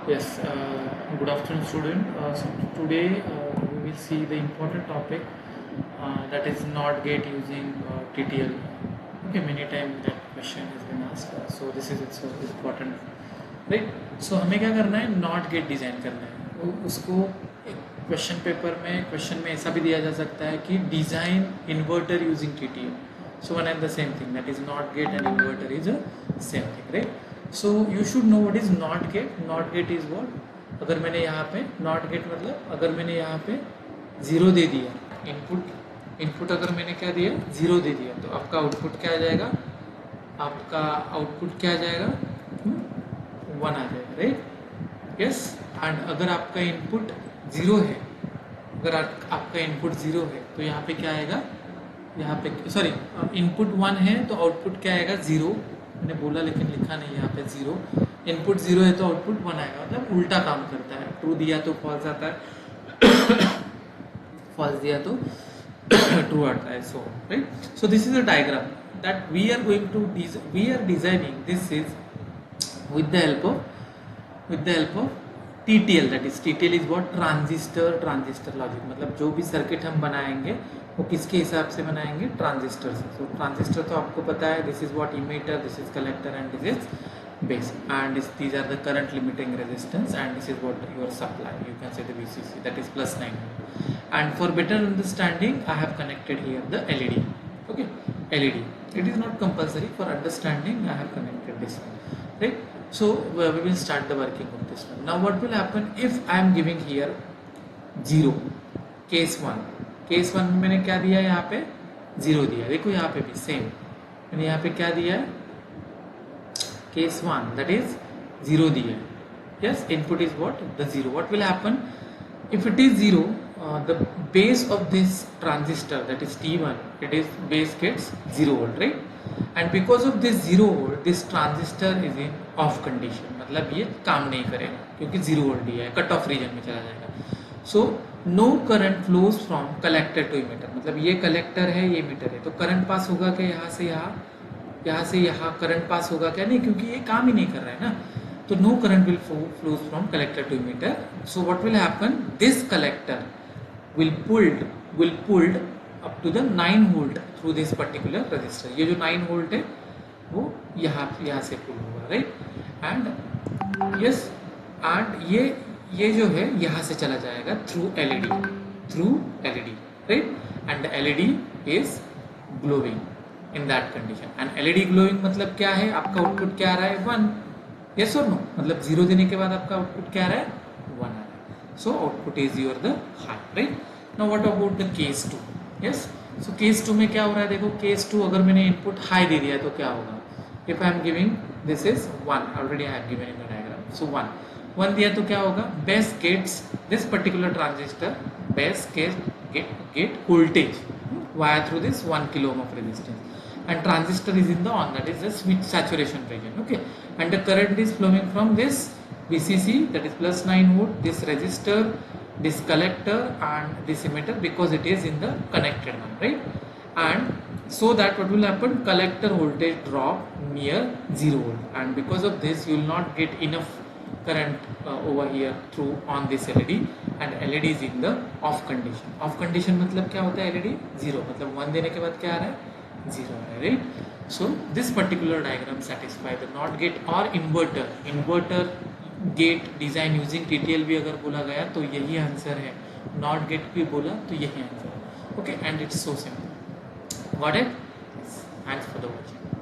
Yes, good afternoon, student. So today we will see the important topic that is NOT gate using TTL. Okay, many times that question has been asked. So this is also important, right? So हमें क्या करना है? NOT gate design करना है. उसको question paper में question में ऐसा भी दिया जा सकता है कि design inverter using TTL. So one and the same thing, that is NOT gate and inverter is a same thing, right? So you should know what is NOT gate. NOT gate is what? अगर मैंने यहाँ पे NOT gate मतलब अगर मैंने यहाँ पे 0 दे दिया, इनपुट अगर मैंने क्या दिया 0 दे दिया, तो आपका आउटपुट क्या आ जाएगा? आपका आउटपुट क्या आ जाएगा? 1 आ जाएगा, राइट? यस. एंड अगर आपका इनपुट 0 है, अगर आपका इनपुट 0 है तो यहाँ पे क्या आएगा? यहाँ पे सॉरी, इनपुट 1 है तो आउटपुट क्या आएगा? 0. मैंने बोला लेकिन लिखा नहीं यहाँ पे 0. इनपुट 0 है तो आउटपुट 1 आएगा, मतलब उल्टा काम करता है. ट्रू दिया तो फॉल्स आता है, फॉल्स दिया तो ट्रू आता है. So right, so this is a diagram that we are going to we are designing. This is with the help of TTL. That is TTL is what? Transistor logic. मतलब जो भी circuit हम बनाएंगे वो किसके हिसाब से बनाएंगे? ट्रांजिस्टर से. सो ट्रांजिस्टर तो आपको पता है, this is what? Emitter, this is collector and this is base, and these are the current limiting resistance, and this is what? Your supply. You can say the VCC, that is +9. And for better understanding I have connected here the LED. okay, LED, it is not compulsory. For understanding I have connected this one, right? So we will start the working of this one. Now what will happen if I am giving here 0, case 1. Case 1 में मैंने क्या दिया? यहाँ पे 0 दिया. देखो यहाँ पे भी सेम मैंने यहाँ पे क्या दिया है? केस 1 दैट इज 0 दिया है. Yes, input is what? The 0. What will happen if it is 0? The base of this transistor, that is T1, it is base gets 0 volt, right? And because of this 0 volt, this transistor is in off condition. मतलब ये काम नहीं करेगा क्योंकि 0 volt दिया है, cut off reason में चला जाएगा. So no current flows from collector to emitter. मतलब ये कलेक्टर है, ये emitter है, तो करंट पास होगा क्या? यहाँ से यहाँ करंट पास होगा क्या? नहीं, क्योंकि ये काम ही नहीं कर रहा है ना. तो no current will flows from collector to emitter. So what will happen? This collector will pulled up to the 9 volt through this particular resistor. ये जो 9 volt है वो यहाँ से पुल होगा, राइट? एंड यस, एंड ये जो है यहाँ से चला जाएगा through LED, right? And the LED is glowing in that condition. And LED glowing मतलब क्या है? आपका आउटपुट क्या आ रहा है? 1. यस और नो? मतलब 0 देने के बाद आपका आउटपुट क्या आ रहा है? 1 आ रहा है. So output is your the high, right? Now what about the case 2? Yes, so case 2 में क्या हो रहा है? देखो केस 2 अगर मैंने इनपुट हाई दे दिया तो क्या होगा? If I am giving this is 1, already I have given in the diagram. So 1 दिया तो क्या होगा? Base gets this particular transistor, base get voltage via through this 1 kilo ohm of resistance, and transistor is in the on, that is the switch saturation region. Okay, and the current is flowing from this VCC, that is +9 volt, this resistor, this collector and this emitter, because it is in the connected one, right? And so that what will happen? Collector voltage drop near 0 volt, and because of this you will not get enough current over here through on this LED, and LED is in the off condition. Off condition मतलब क्या होता है? LED 0, मतलब 1 देने के बाद क्या आ रहा है? 0 आ रहा है, right? So this particular diagram satisfy the NOT gate or inverter gate design using TTL भी अगर बोला गया तो यही आंसर है. NOT gate भी बोला तो यही आंसर है. Okay, and it's so simple. Got it? Yes. Thanks for the watching.